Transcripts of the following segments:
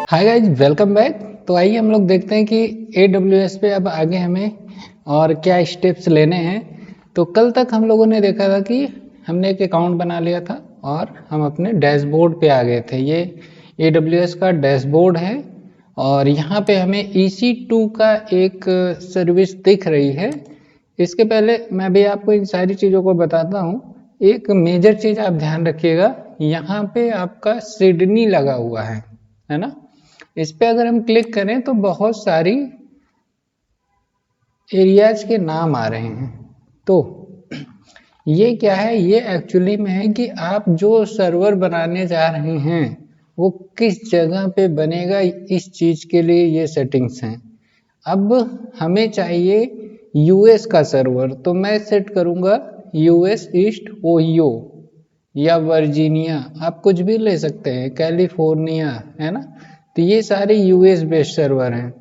Hi guys, welcome back. तो आइए हम लोग देखते हैं कि AWS पे अब आगे हमें और क्या स्टेप्स लेने हैं। तो कल तक हम लोगों ने देखा था कि हमने एक अकाउंट बना लिया था और हम अपने डैशबोर्ड पे आ गए थे। ये AWS का डैशबोर्ड है और यहाँ पे हमें EC2 का एक सर्विस दिख रही है। इसके पहले मैं भी आपको इन सारी चीज़ों को बताता हूँ। एक मेजर चीज़ आप ध्यान रखिएगा, यहाँ पे आपका सिडनी लगा हुआ है ना। इस पे अगर हम क्लिक करें तो बहुत सारी एरियाज के नाम आ रहे हैं। तो ये क्या है, ये एक्चुअली में है कि आप जो सर्वर बनाने जा रहे हैं वो किस जगह पे बनेगा, इस चीज के लिए ये सेटिंग्स हैं। अब हमें चाहिए यूएस का सर्वर, तो मैं सेट करूंगा यूएस ईस्ट ओहियो या वर्जीनिया, आप कुछ भी ले सकते हैं, कैलिफोर्निया, है ना। तो ये सारे यूएस बेस्ड सर्वर हैं।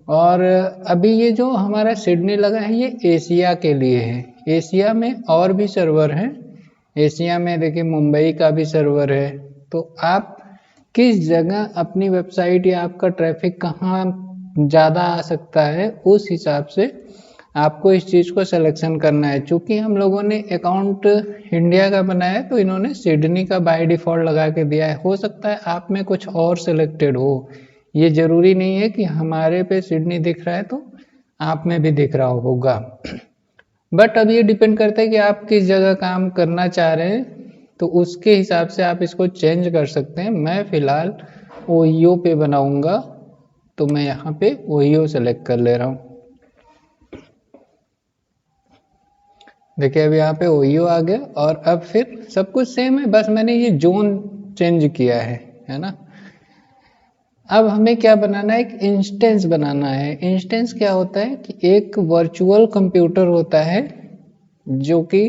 और अभी ये जो हमारा सिडनी लगा है ये एशिया के लिए है। एशिया में और भी सर्वर हैं। एशिया में देखिए मुंबई का भी सर्वर है। तो आप किस जगह अपनी वेबसाइट या आपका ट्रैफिक कहाँ ज़्यादा आ सकता है, उस हिसाब से आपको इस चीज़ को सिलेक्शन करना है। चूंकि हम लोगों ने अकाउंट इंडिया का बनाया है तो इन्होंने सिडनी का बाय डिफ़ॉल्ट लगा के दिया है। हो सकता है आप में कुछ और सिलेक्टेड हो, ये ज़रूरी नहीं है कि हमारे पे सिडनी दिख रहा है तो आप में भी दिख रहा होगा। बट अब ये डिपेंड करता है कि आप किस जगह काम करना चाह रहे हैं, तो उसके हिसाब से आप इसको चेंज कर सकते हैं। मैं फ़िलहाल ओहियो पे बनाऊंगा, तो मैं यहाँ पे ओहियो सेलेक्ट कर ले रहा हूँ। देखिए अब यहाँ पे ओहियो आ गया और अब फिर सब कुछ सेम है, बस मैंने ये जोन चेंज किया है ना। अब हमें क्या बनाना है, एक इंस्टेंस बनाना है। इंस्टेंस क्या होता है कि एक वर्चुअल कंप्यूटर होता है, जो कि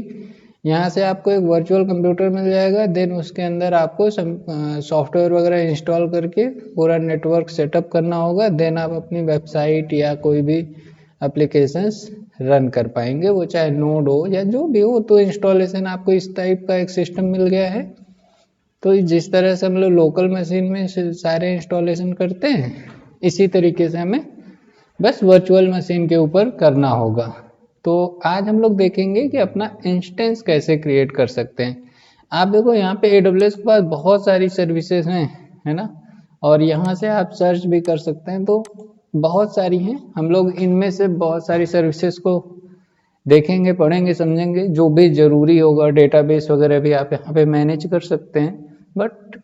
यहाँ से आपको एक वर्चुअल कंप्यूटर मिल जाएगा। देन उसके अंदर आपको सॉफ्टवेयर वगैरह इंस्टॉल करके पूरा नेटवर्क सेटअप करना होगा। देन आप अपनी वेबसाइट या कोई भी एप्लीकेशंस रन कर पाएंगे, वो चाहे नोड हो या जो भी हो। तो इंस्टॉलेशन आपको इस टाइप का एक सिस्टम मिल गया है। तो जिस तरह से हम लोग लोकल मशीन में सारे इंस्टॉलेशन करते हैं, इसी तरीके से हमें बस वर्चुअल मशीन के ऊपर करना होगा। तो आज हम लोग देखेंगे कि अपना इंस्टेंस कैसे क्रिएट कर सकते हैं। आप देखो यहाँ पे AWS के पास बहुत सारी सर्विसेज हैं, है ना। और यहाँ से आप सर्च भी कर सकते हैं, तो बहुत सारी हैं। हम लोग इनमें से बहुत सारी सर्विसेज को देखेंगे, पढ़ेंगे, समझेंगे। जो भी ज़रूरी होगा, डेटाबेस वगैरह भी आप यहाँ पे मैनेज कर सकते हैं। बट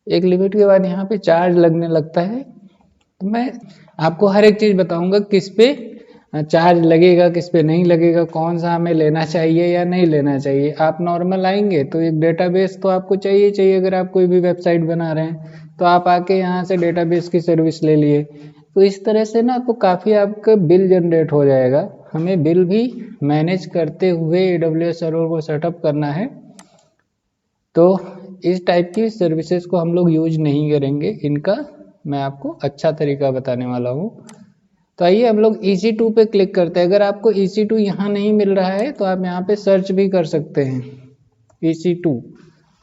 एक लिमिट के बाद यहाँ पे चार्ज लगने लगता है। तो मैं आपको हर एक चीज़ बताऊंगा, किस पे चार्ज लगेगा, किस पे नहीं लगेगा, कौन सा हमें लेना चाहिए या नहीं लेना चाहिए। आप नॉर्मल आएंगे तो एक डेटाबेस तो आपको चाहिए चाहिए। अगर आप कोई भी वेबसाइट बना रहे हैं तो आप आके यहाँ से डेटाबेस की सर्विस ले लिए, तो इस तरह से ना तो काफ़ी आपका बिल जनरेट हो जाएगा। हमें बिल भी मैनेज करते हुए AWS सर्वर को सेटअप करना है। तो इस टाइप की सर्विसेज को हम लोग यूज नहीं करेंगे, इनका मैं आपको अच्छा तरीका बताने वाला हूँ। तो आइए हम लोग EC2 पे क्लिक करते हैं। अगर आपको EC2 यहाँ नहीं मिल रहा है तो आप यहाँ पे सर्च भी कर सकते हैं EC2,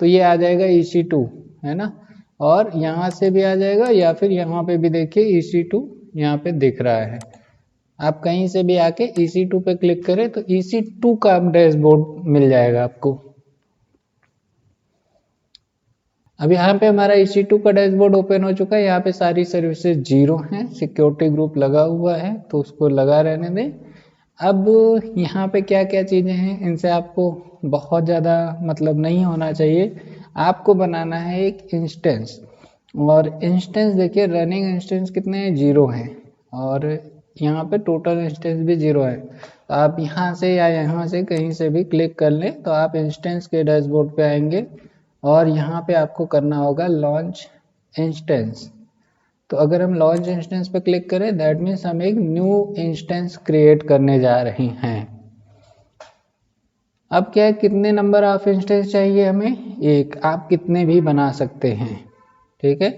तो ये आ जाएगा EC2, है ना। और यहाँ से भी आ जाएगा, या फिर यहाँ पे भी देखिए EC2 यहाँ पे दिख रहा है। आप कहीं से भी आके EC2 पे क्लिक करें तो EC2 का डैशबोर्ड मिल जाएगा आपको। अब यहाँ पे हमारा EC2 का डैशबोर्ड ओपन हो चुका है। यहाँ पे सारी सर्विसेज जीरो हैं, सिक्योरिटी ग्रुप लगा हुआ है तो उसको लगा रहने दें। अब यहाँ पे क्या क्या चीज़ें हैं, इनसे आपको बहुत ज़्यादा मतलब नहीं होना चाहिए। आपको बनाना है एक इंस्टेंस, और इंस्टेंस देखिए रनिंग इंस्टेंस कितने हैं, जीरो हैं। और यहाँ पे टोटल इंस्टेंस भी जीरो है। तो आप यहाँ से या यहाँ से कहीं से भी क्लिक कर लें तो आप इंस्टेंस के डैशबोर्ड पे आएंगे और यहाँ पे आपको करना होगा लॉन्च इंस्टेंस। तो अगर हम लॉन्च इंस्टेंस पे क्लिक करें, दैट मीन्स हम एक न्यू इंस्टेंस क्रिएट करने जा रहे हैं। अब क्या है, कितने नंबर ऑफ इंस्टेंस चाहिए हमें, एक। आप कितने भी बना सकते हैं, ठीक है।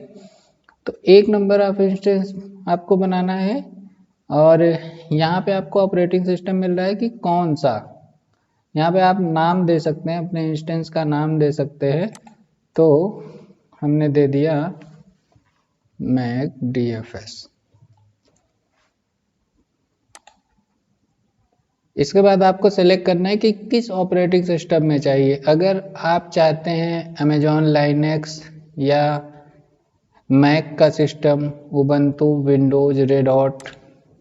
तो एक नंबर ऑफ इंस्टेंस आपको बनाना है। और यहाँ पे आपको ऑपरेटिंग सिस्टम मिल रहा है कि कौन सा। यहाँ पे आप नाम दे सकते हैं, अपने इंस्टेंस का नाम दे सकते हैं। तो हमने दे दिया मैक DFS। इसके बाद आपको सेलेक्ट करना है कि किस ऑपरेटिंग सिस्टम में चाहिए। अगर आप चाहते हैं अमेजॉन लाइनेक्स या मैक का system, Ubuntu, Windows, red hot,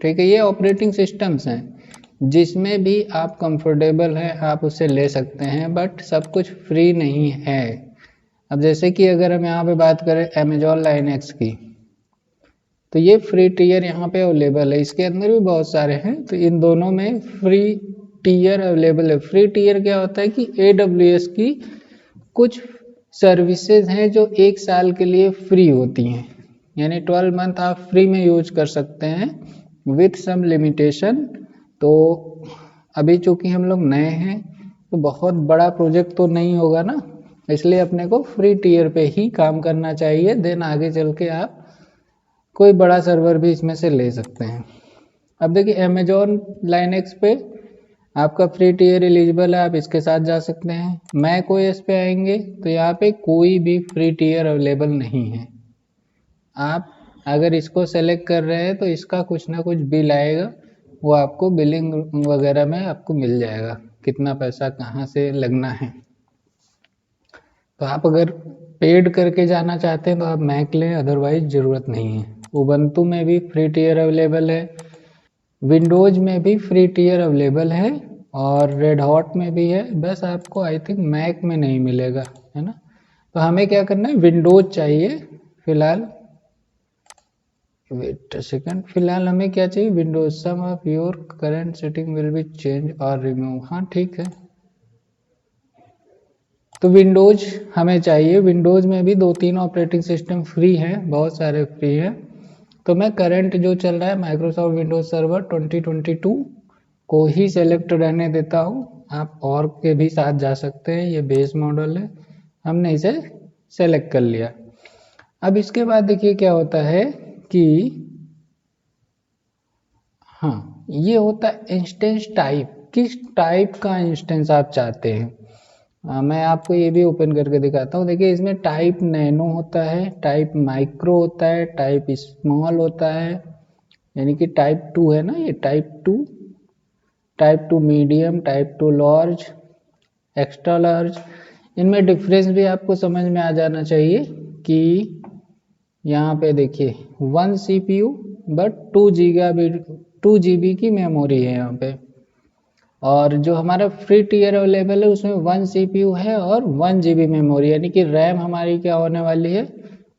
ठीक है, ये ऑपरेटिंग सिस्टम्स हैं जिसमें भी आप कंफर्टेबल हैं आप उसे ले सकते हैं, बट सब कुछ फ्री नहीं है। अब जैसे कि अगर हम यहाँ पे बात करें अमेजॉन लाइनेक्स की, तो ये फ्री टीयर यहाँ पे अवेलेबल है। इसके अंदर भी बहुत सारे हैं, तो इन दोनों में फ्री टीयर अवेलेबल है। फ्री टीयर क्या होता है कि AWS की कुछ सर्विसेज हैं जो 1 साल के लिए फ्री होती हैं, यानी 12 मंथ आप फ्री में यूज कर सकते हैं विथ सम लिमिटेशन। तो अभी चूंकि हम लोग नए हैं तो बहुत बड़ा प्रोजेक्ट तो नहीं होगा ना, इसलिए अपने को फ्री टीयर पे ही काम करना चाहिए। देन आगे चल के आप कोई बड़ा सर्वर भी इसमें से ले सकते हैं। अब देखिए अमेजॉन लाइनेक्स पे आपका फ्री टीयर एलिजिबल है, आप इसके साथ जा सकते हैं। मैक ओएस पे आएंगे तो यहाँ पे कोई भी फ्री टीयर अवेलेबल नहीं है। आप अगर इसको सेलेक्ट कर रहे हैं तो इसका कुछ ना कुछ बिल आएगा, वो आपको बिलिंग वगैरह में आपको मिल जाएगा कितना पैसा कहाँ से लगना है। तो आप अगर पेड करके जाना चाहते हैं तो आप मैक लें, अदरवाइज ज़रूरत नहीं है। उबंटू में भी फ्री टीयर अवेलेबल है, विंडोज में भी फ्री टीयर अवेलेबल है और रेड हॉट में भी है, बस आपको आई थिंक मैक में नहीं मिलेगा, है ना। तो हमें क्या करना है, विंडोज चाहिए फिलहाल। वेट अ सेकंड, फिलहाल हमें क्या चाहिए, Windows. Some of your current setting will be change और रिमूव, हाँ ठीक है। तो विंडोज हमें चाहिए। विंडोज में भी 2-3 ऑपरेटिंग सिस्टम फ्री हैं, बहुत सारे फ्री हैं। तो मैं करंट जो चल रहा है माइक्रोसॉफ्ट विंडोज सर्वर 2022 को ही सेलेक्ट रहने देता हूँ। आप और के भी साथ जा सकते हैं, ये बेस मॉडल है, हमने इसे सेलेक्ट कर लिया। अब इसके बाद देखिए क्या होता है कि हाँ, ये होता है इंस्टेंस टाइप। किस टाइप का इंस्टेंस आप चाहते हैं, मैं आपको ये भी ओपन करके दिखाता हूँ। देखिए इसमें टाइप नैनो होता है, टाइप माइक्रो होता है, टाइप स्मॉल होता है, यानी कि टाइप 2 है ना, ये type 2, type 2 medium, type 2 large, extra large. इनमें डिफरेंस भी आपको समझ में आ जाना चाहिए कि यहाँ पे देखिए 1 CPU बट 2 GB की मेमोरी है यहाँ पे। और जो हमारा फ्री टीयर अवेलेबल है उसमें 1 CPU है और 1 GB मेमोरी, यानी कि रैम हमारी क्या होने वाली है,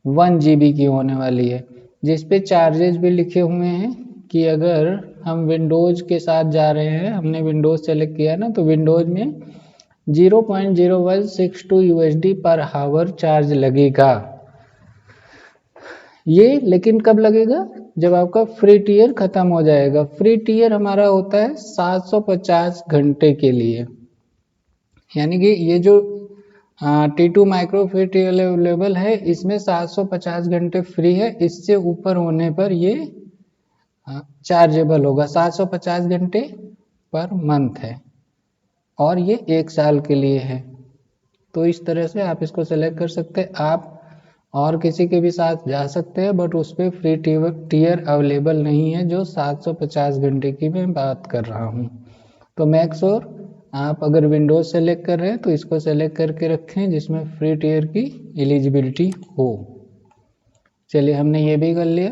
1 GB की होने वाली है। जिस पे चार्जेस भी लिखे हुए हैं कि अगर हम विंडोज के साथ जा रहे हैं, हमने विंडोज सेलेक्ट किया ना, तो विंडोज में 0.0162 USD पर हावर चार्ज लगेगा। ये लेकिन कब लगेगा, जब आपका फ्री टीयर खत्म हो जाएगा। फ्री टीयर हमारा होता है 750 घंटे के लिए, यानी कि ये जो T2 micro free tier available है इसमें 750 घंटे फ्री है, इससे ऊपर होने पर ये चार्जेबल होगा। 750 घंटे पर मंथ है और ये 1 साल के लिए है। तो इस तरह से आप इसको सेलेक्ट कर सकते हैं। आप और किसी के भी साथ जा सकते हैं, बट उस पर फ्री टीयर अवेलेबल नहीं है जो 750 घंटे की मैं बात कर रहा हूँ। तो मेक श्योर आप अगर विंडोज सेलेक्ट कर रहे हैं तो इसको सेलेक्ट करके रखें जिसमें फ्री टीयर की एलिजिबिलिटी हो। चलिए हमने ये भी कर लिया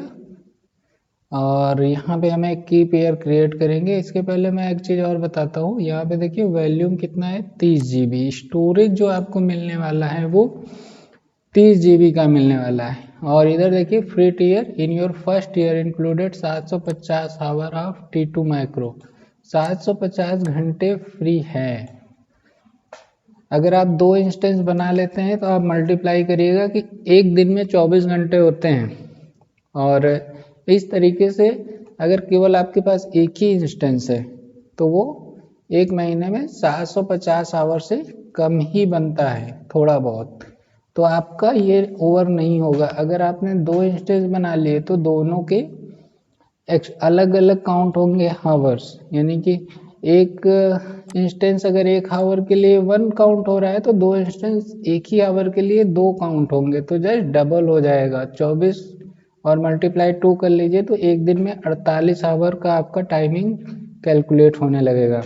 और यहाँ पे हमें की पेयर क्रिएट करेंगे। इसके पहले मैं एक चीज़ और बताता हूँ। यहाँ पे देखिए वॉल्यूम कितना है, 30 GB। स्टोरेज जो आपको मिलने वाला है वो 30 GB का मिलने वाला है। और इधर देखिए free tier in your first year included 750 hour of T2 micro, 750 घंटे फ्री है। अगर आप 2 इंस्टेंस बना लेते हैं तो आप मल्टीप्लाई करिएगा कि एक दिन में 24 घंटे होते हैं, और इस तरीके से अगर केवल आपके पास एक ही इंस्टेंस है तो वो एक महीने में 750 आवर से कम ही बनता है, थोड़ा बहुत। तो आपका ये ओवर नहीं होगा। अगर आपने 2 इंस्टेंस बना लिए तो दोनों के अलग अलग काउंट होंगे हावर्स, यानी कि एक इंस्टेंस अगर 1 आवर के लिए 1 काउंट हो रहा है तो 2 इंस्टेंस एक ही आवर के लिए 2 काउंट होंगे, तो जस्ट डबल हो जाएगा। 24 और मल्टीप्लाई 2 कर लीजिए तो एक दिन में 48 आवर का आपका टाइमिंग कैलकुलेट होने लगेगा।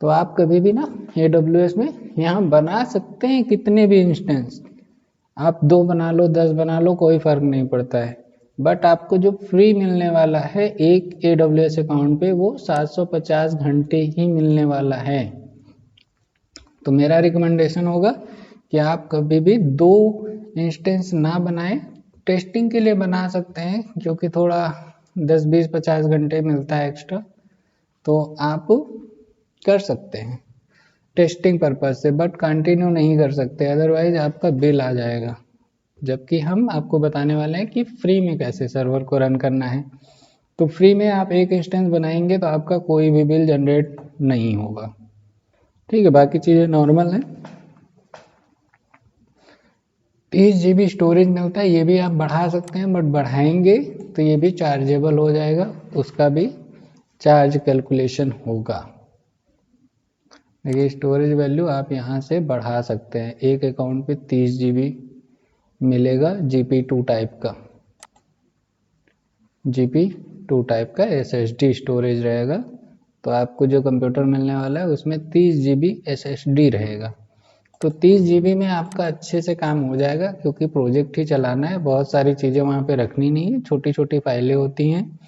तो आप कभी भी ना AWS में यहाँ बना सकते हैं कितने भी इंस्टेंस, आप 2 बना लो 10 बना लो कोई फ़र्क नहीं पड़ता है, बट आपको जो फ्री मिलने वाला है एक AWS अकाउंट पे वो 750 घंटे ही मिलने वाला है। तो मेरा रिकमेंडेशन होगा कि आप कभी भी 2 इंस्टेंस ना बनाएं, टेस्टिंग के लिए बना सकते हैं क्योंकि थोड़ा 10 20 50 घंटे मिलता है एक्स्ट्रा, तो आप कर सकते हैं टेस्टिंग पर्पज से, बट कंटिन्यू नहीं कर सकते, अदरवाइज आपका बिल आ जाएगा। जबकि हम आपको बताने वाले हैं कि फ्री में कैसे सर्वर को रन करना है। तो फ्री में आप एक इंस्टेंस बनाएंगे तो आपका कोई भी बिल जनरेट नहीं होगा, ठीक है। बाकी चीज़ें नॉर्मल हैं। 30 GB स्टोरेज मिलता है, ये भी आप बढ़ा सकते हैं, बट बढ़ाएंगे तो ये भी चार्जेबल हो जाएगा, उसका भी चार्ज कैलकुलेशन होगा। देखिए स्टोरेज वैल्यू आप यहाँ से बढ़ा सकते हैं, एक अकाउंट पे 30 GB मिलेगा GP2 टाइप का, GP2 टाइप का SSD स्टोरेज रहेगा। तो आपको जो कंप्यूटर मिलने वाला है उसमें 30 GB SSD रहेगा। तो 30 GB में आपका अच्छे से काम हो जाएगा क्योंकि प्रोजेक्ट ही चलाना है, बहुत सारी चीज़ें वहाँ पे रखनी नहीं है, छोटी छोटी फाइलें होती हैं।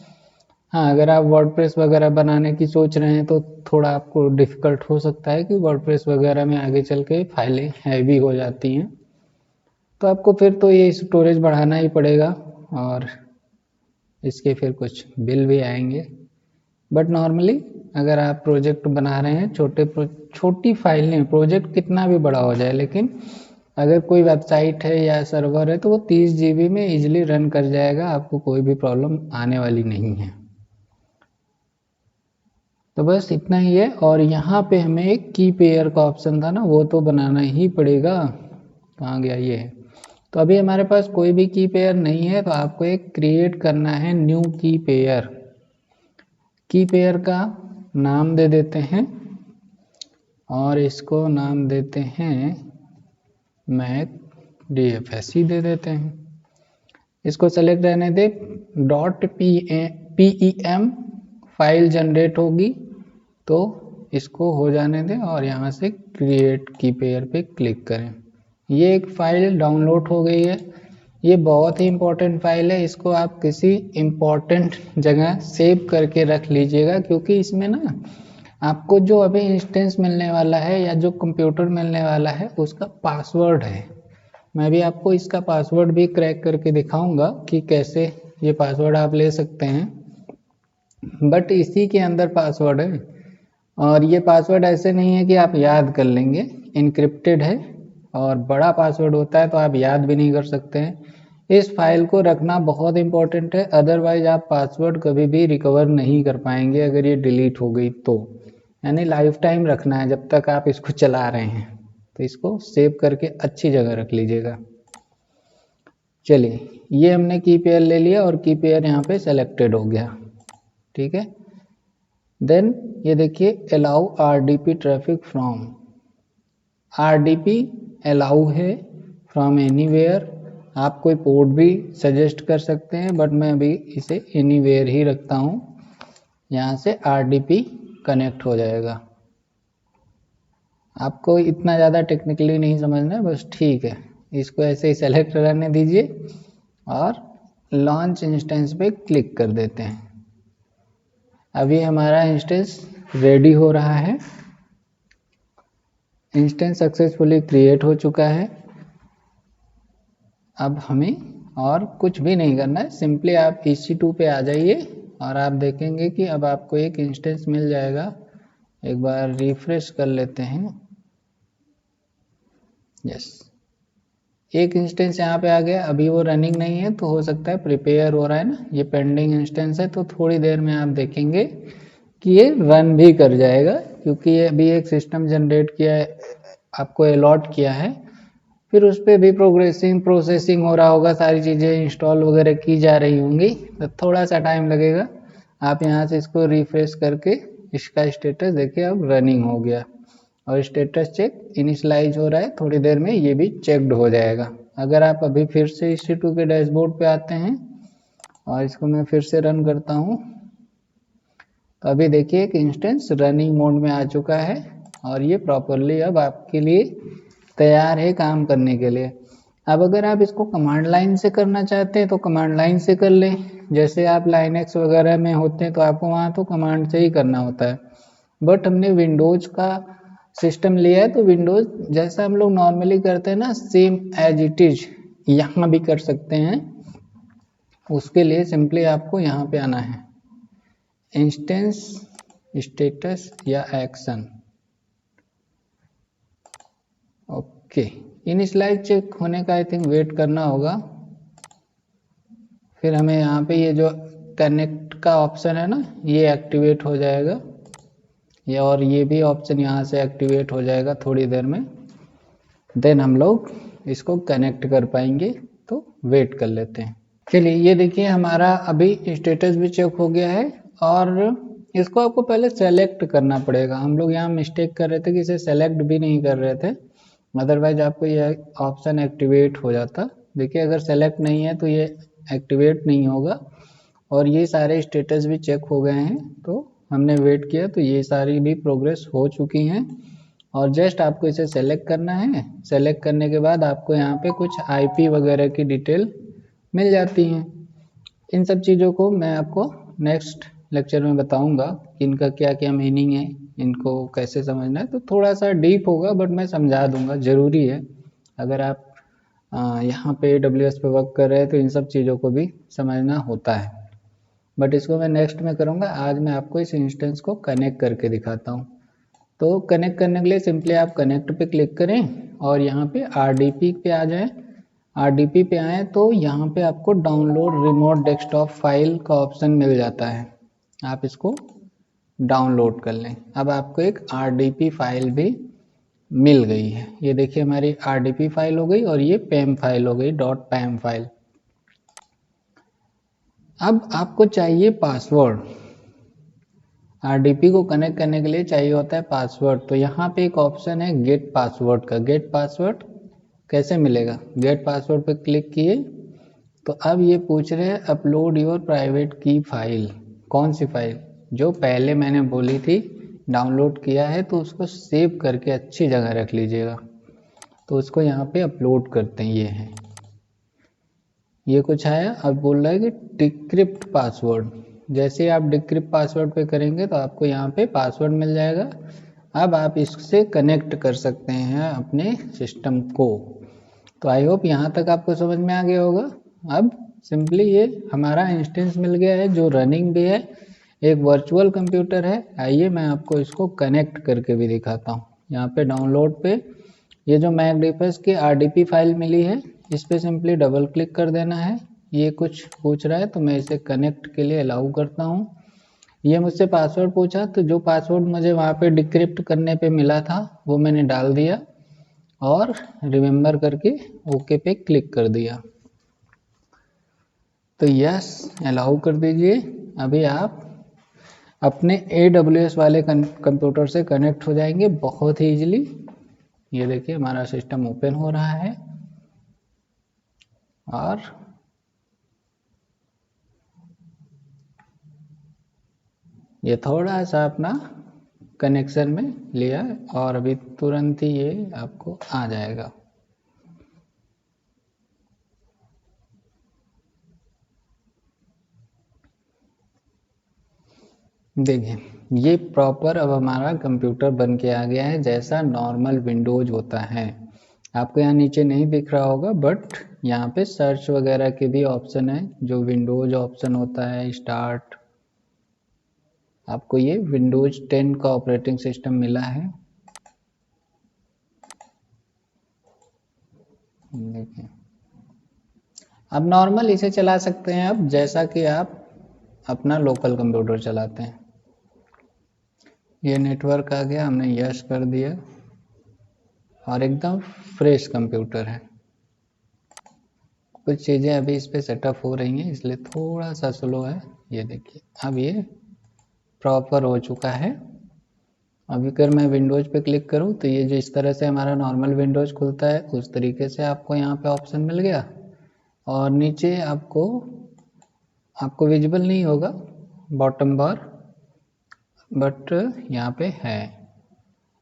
हाँ, अगर आप वर्डप्रेस वगैरह बनाने की सोच रहे हैं तो थोड़ा आपको डिफ़िकल्ट हो सकता है कि वर्डप्रेस वगैरह में आगे चल के फाइलें हैवी हो जाती हैं, तो आपको फिर तो ये स्टोरेज बढ़ाना ही पड़ेगा और इसके फिर कुछ बिल भी आएंगे। बट नॉर्मली अगर आप प्रोजेक्ट बना रहे हैं छोटी फाइलें, प्रोजेक्ट कितना भी बड़ा हो जाए, लेकिन अगर कोई वेबसाइट है या सर्वर है तो वो 30 GB में इजीली रन कर जाएगा, आपको कोई भी प्रॉब्लम आने वाली नहीं है। तो बस इतना ही है। और यहाँ पे हमें एक की पेयर का ऑप्शन था ना, वो तो बनाना ही पड़ेगा। कहाँ गया ये है। तो अभी हमारे पास कोई भी की पेयर नहीं है, तो आपको एक क्रिएट करना है न्यू की पेयर। की पेयर का नाम दे देते हैं और इसको नाम देते हैं मैक DFS ही दे देते हैं। इसको सेलेक्ट रहने दे, .pem फाइल जनरेट होगी तो इसको हो जाने दें और यहाँ से क्रिएट की पेयर पे क्लिक करें। ये एक फ़ाइल डाउनलोड हो गई है, ये बहुत ही इम्पोर्टेंट फाइल है, इसको आप किसी इम्पोर्टेंट जगह सेव करके रख लीजिएगा क्योंकि इसमें ना आपको जो अभी इंस्टेंस मिलने वाला है या जो कंप्यूटर मिलने वाला है उसका पासवर्ड है। मैं भी आपको इसका पासवर्ड भी क्रैक करके दिखाऊंगा कि कैसे ये पासवर्ड आप ले सकते हैं, बट इसी के अंदर पासवर्ड है और ये पासवर्ड ऐसे नहीं है कि आप याद कर लेंगे, इनक्रिप्टेड है और बड़ा पासवर्ड होता है तो आप याद भी नहीं कर सकते हैं। इस फाइल को रखना बहुत इंपॉर्टेंट है, अदरवाइज आप पासवर्ड कभी भी रिकवर नहीं कर पाएंगे अगर ये डिलीट हो गई तो, यानी लाइफ टाइम रखना है जब तक आप इसको चला रहे हैं। तो इसको सेव करके अच्छी जगह रख लीजिएगा। चलिए ये हमने की पेयर ले लिया और की पेयर यहाँ पे सेलेक्टेड हो गया, ठीक है। देन ये देखिए allow RDP traffic from, RDP allow है फ्रॉम एनीवेयर। आप कोई पोर्ट भी सजेस्ट कर सकते हैं बट मैं अभी इसे एनीवेयर ही रखता हूँ, यहाँ से RDP कनेक्ट हो जाएगा। आपको इतना ज़्यादा टेक्निकली नहीं समझना है, बस ठीक है, इसको ऐसे ही सेलेक्ट रहने दीजिए और लॉन्च इंस्टेंस पे क्लिक कर देते हैं। अभी हमारा इंस्टेंस रेडी हो रहा है, इंस्टेंस सक्सेसफुली क्रिएट हो चुका है। अब हमें और कुछ भी नहीं करना है, सिंपली आप EC2 पे आ जाइए और आप देखेंगे कि अब आपको एक इंस्टेंस मिल जाएगा। एक बार रिफ्रेश कर लेते हैं, यस एक इंस्टेंस यहाँ पे आ गया। अभी वो रनिंग नहीं है तो हो सकता है प्रिपेयर हो रहा है ना, ये पेंडिंग इंस्टेंस है, तो थोड़ी देर में आप देखेंगे कि ये रन भी कर जाएगा क्योंकि ये अभी एक सिस्टम जनरेट किया है, आपको अलॉट किया है, फिर उस पर भी प्रोसेसिंग हो रहा होगा, सारी चीज़ें इंस्टॉल वगैरह की जा रही होंगी, तो थोड़ा सा टाइम लगेगा। आप यहाँ से इसको रिफ्रेश करके इसका स्टेटस देखिए अब रनिंग हो गया और स्टेटस चेक इनिशलाइज हो रहा है, थोड़ी देर में ये भी चेकड हो जाएगा। अगर आप अभी फिर से EC2 के डैशबोर्ड पे आते हैं और इसको मैं फिर से रन करता हूँ तो अभी देखिए एक इंस्टेंस रनिंग मोड में आ चुका है और ये प्रॉपरली अब आपके लिए तैयार है काम करने के लिए। अब अगर आप इसको कमांड लाइन से करना चाहते हैं तो कमांड लाइन से कर लें। जैसे आप लाइनक्स वगैरह में होते हैं तो आपको वहाँ तो कमांड से ही करना होता है, बट हमने विंडोज का सिस्टम लिया है तो विंडोज जैसा हम लोग नॉर्मली करते हैं ना, सेम एज इट इज यहाँ भी कर सकते हैं। उसके लिए सिंपली आपको यहाँ पे आना है, इंस्टेंस स्टेटस या एक्शन। ओके, इनिशियलाइज चेक होने का आई थिंक वेट करना होगा। फिर हमें यहाँ पे ये जो कनेक्ट का ऑप्शन है ना, ये एक्टिवेट हो जाएगा, और ये भी ऑप्शन यहाँ से एक्टिवेट हो जाएगा थोड़ी देर में। देन हम लोग इसको कनेक्ट कर पाएंगे, तो वेट कर लेते हैं। चलिए ये देखिए हमारा अभी स्टेटस भी चेक हो गया है और इसको आपको पहले सेलेक्ट करना पड़ेगा। हम लोग यहाँ मिस्टेक कर रहे थे कि इसे सेलेक्ट भी नहीं कर रहे थे, अदरवाइज आपको ये ऑप्शन एक्टिवेट हो जाता। देखिए अगर सेलेक्ट नहीं है तो ये एक्टिवेट नहीं होगा। और ये सारे स्टेटस भी चेक हो गए हैं, तो हमने वेट किया तो ये सारी भी प्रोग्रेस हो चुकी हैं। और जस्ट आपको इसे सेलेक्ट करना है। सेलेक्ट करने के बाद आपको यहाँ पे कुछ आईपी वगैरह की डिटेल मिल जाती हैं। इन सब चीज़ों को मैं आपको नेक्स्ट लेक्चर में बताऊंगा कि इनका क्या क्या मीनिंग है, इनको कैसे समझना है। तो थोड़ा सा डीप होगा बट मैं समझा दूंगा, ज़रूरी है। अगर आप यहाँ पे AWS पे वर्क कर रहे हैं तो इन सब चीज़ों को भी समझना होता है, बट इसको मैं नेक्स्ट में करूँगा। आज मैं आपको इस इंस्टेंस को कनेक्ट करके दिखाता हूँ। तो कनेक्ट करने के लिए सिंपली आप कनेक्ट पे क्लिक करें और यहाँ पे RDP पे आ जाएं। RDP पे आए तो यहाँ पे आपको डाउनलोड रिमोट डेस्कटॉप फाइल का ऑप्शन मिल जाता है, आप इसको डाउनलोड कर लें। अब आपको एक RDP फाइल भी मिल गई है। ये देखिए हमारी RDP फाइल हो गई और ये PEM फाइल हो गई, .pem फाइल। अब आपको चाहिए पासवर्ड। RDP को कनेक्ट करने के लिए चाहिए होता है पासवर्ड। तो यहाँ पे एक ऑप्शन है गेट पासवर्ड का। गेट पासवर्ड कैसे मिलेगा? गेट पासवर्ड पे क्लिक किए तो अब ये पूछ रहे हैं अपलोड योर प्राइवेट की फाइल। कौन सी फाइल? जो पहले मैंने बोली थी डाउनलोड किया है, तो उसको सेव करके अच्छी जगह रख लीजिएगा। तो उसको यहाँ पे अपलोड करते हैं। ये है, ये कुछ आया। अब बोल रहा है कि डिक्रिप्ट पासवर्ड। जैसे आप डिक्रिप्ट पासवर्ड पे करेंगे तो आपको यहाँ पे पासवर्ड मिल जाएगा। अब आप इससे कनेक्ट कर सकते हैं अपने सिस्टम को। तो आई होप यहाँ तक आपको समझ में आ गया होगा। अब सिंपली ये हमारा इंस्टेंस मिल गया है जो रनिंग भी है, एक वर्चुअल कंप्यूटर है। आइए मैं आपको इसको कनेक्ट करके भी दिखाता हूँ। यहाँ पे डाउनलोड पे ये जो मैकडेफेस की RDP फाइल मिली है, इस पर सिंपली डबल क्लिक कर देना है। ये कुछ पूछ रहा है तो मैं इसे कनेक्ट के लिए अलाउ करता हूँ। ये मुझसे पासवर्ड पूछा, तो जो पासवर्ड मुझे वहाँ पे डिक्रिप्ट करने पे मिला था वो मैंने डाल दिया और रिमेम्बर करके ओके पे क्लिक कर दिया। तो यस अलाउ कर दीजिए। अभी आप अपने AWS वाले कंप्यूटर से कनेक्ट हो जाएंगे बहुत ही ईजिली। ये देखिए हमारा सिस्टम ओपन हो रहा है और ये थोड़ा सा अपना कनेक्शन में लिया और अभी तुरंत ही ये आपको आ जाएगा। देखिए ये प्रॉपर अब हमारा कंप्यूटर बन के आ गया है जैसा नॉर्मल विंडोज होता है। आपको यहाँ नीचे नहीं दिख रहा होगा, बट यहाँ पे सर्च वगैरह के भी ऑप्शन है। जो विंडोज ऑप्शन होता है स्टार्ट, आपको ये विंडोज 10 का ऑपरेटिंग सिस्टम मिला है। देखिए अब नॉर्मल इसे चला सकते हैं, अब जैसा कि आप अपना लोकल कंप्यूटर चलाते हैं। ये नेटवर्क आ गया, हमने यस कर दिया और एकदम फ्रेश कंप्यूटर है। कुछ चीज़ें अभी इस पे सेटअप हो रही हैं इसलिए थोड़ा सा स्लो है। ये देखिए अब ये प्रॉपर हो चुका है। अभी अगर मैं विंडोज पे क्लिक करूं तो ये जो इस तरह से हमारा नॉर्मल विंडोज खुलता है उस तरीके से आपको यहाँ पे ऑप्शन मिल गया। और नीचे आपको आपको विजिबल नहीं होगा बॉटम बार, बट यहाँ पे है।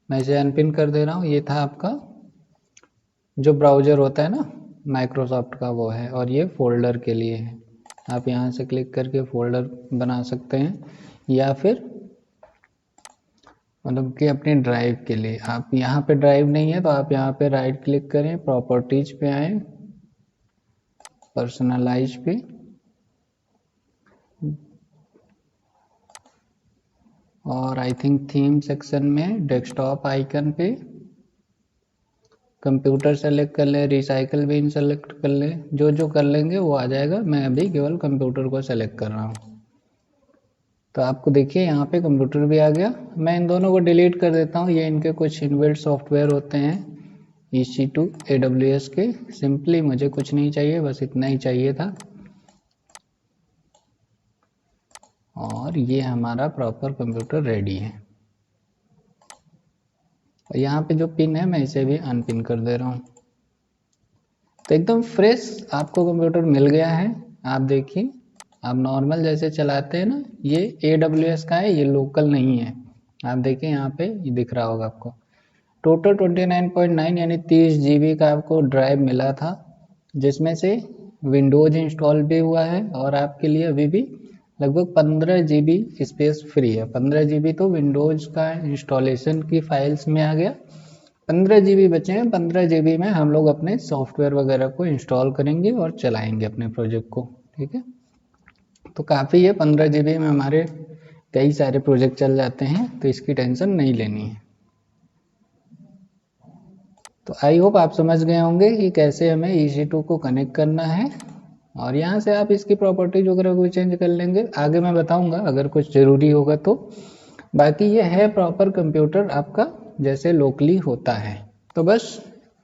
मैं इसे अनपिन कर दे रहा हूँ। ये था आपका जो ब्राउज़र होता है ना माइक्रोसॉफ्ट का, वो है, और ये फोल्डर के लिए है। आप यहाँ से क्लिक करके फोल्डर बना सकते हैं, या फिर मतलब कि अपनी ड्राइव के लिए। आप यहाँ पे ड्राइव नहीं है तो आप यहाँ पे राइट क्लिक करें, प्रॉपर्टीज पे आए, पर्सनलाइज पे, और आई थिंक थीम सेक्शन में डेस्कटॉप आइकन पे कंप्यूटर सेलेक्ट कर लें, रिसाइकल बिन सेलेक्ट कर लें, जो जो कर लेंगे वो आ जाएगा। मैं अभी केवल कंप्यूटर को सेलेक्ट कर रहा हूँ। तो आपको देखिए यहाँ पे कंप्यूटर भी आ गया। मैं इन दोनों को डिलीट कर देता हूँ, ये इनके कुछ इनबिल्ट सॉफ्टवेयर होते हैं EC2 AWS के। सिंपली मुझे कुछ नहीं चाहिए, बस इतना ही चाहिए था। और ये हमारा प्रॉपर कंप्यूटर रेडी है। और यहाँ पे जो पिन है मैं इसे भी अनपिन कर दे रहा हूँ। तो एकदम फ्रेश आपको कंप्यूटर मिल गया है। आप देखिए, आप नॉर्मल जैसे चलाते हैं ना, ये AWS का है, ये लोकल नहीं है। आप देखिए यहाँ पे ये दिख रहा होगा आपको। टोटल 29.9 यानी 30 GB का आपको ड्राइव मिला था, जिसमें से विंडोज इंस्टॉल भी हुआ है, और आपके लिए अभी भी लगभग 15 GB स्पेस फ्री है। 15 GB तो विंडोज का इंस्टॉलेशन की फाइल्स में आ गया, 15 GB बचे हैं। 15 GB में हम लोग अपने सॉफ्टवेयर वगैरह को इंस्टॉल करेंगे और चलाएंगे अपने प्रोजेक्ट को। ठीक है, तो काफ़ी है, 15 GB में हमारे कई सारे प्रोजेक्ट चल जाते हैं, तो इसकी टेंशन नहीं लेनी है। तो आई होप आप समझ गए होंगे कि कैसे हमें EC2 को कनेक्ट करना है, और यहाँ से आप इसकी प्रॉपर्टीज वगैरह को चेंज कर लेंगे। आगे मैं बताऊंगा अगर कुछ ज़रूरी होगा तो। बाकी ये है प्रॉपर कंप्यूटर आपका जैसे लोकली होता है। तो बस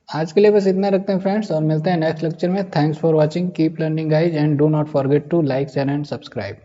आज के लिए बस इतना रखते हैं फ्रेंड्स, और मिलते हैं नेक्स्ट लेक्चर में। Thanks for watching, keep learning guys, and do not forget to like, share and subscribe.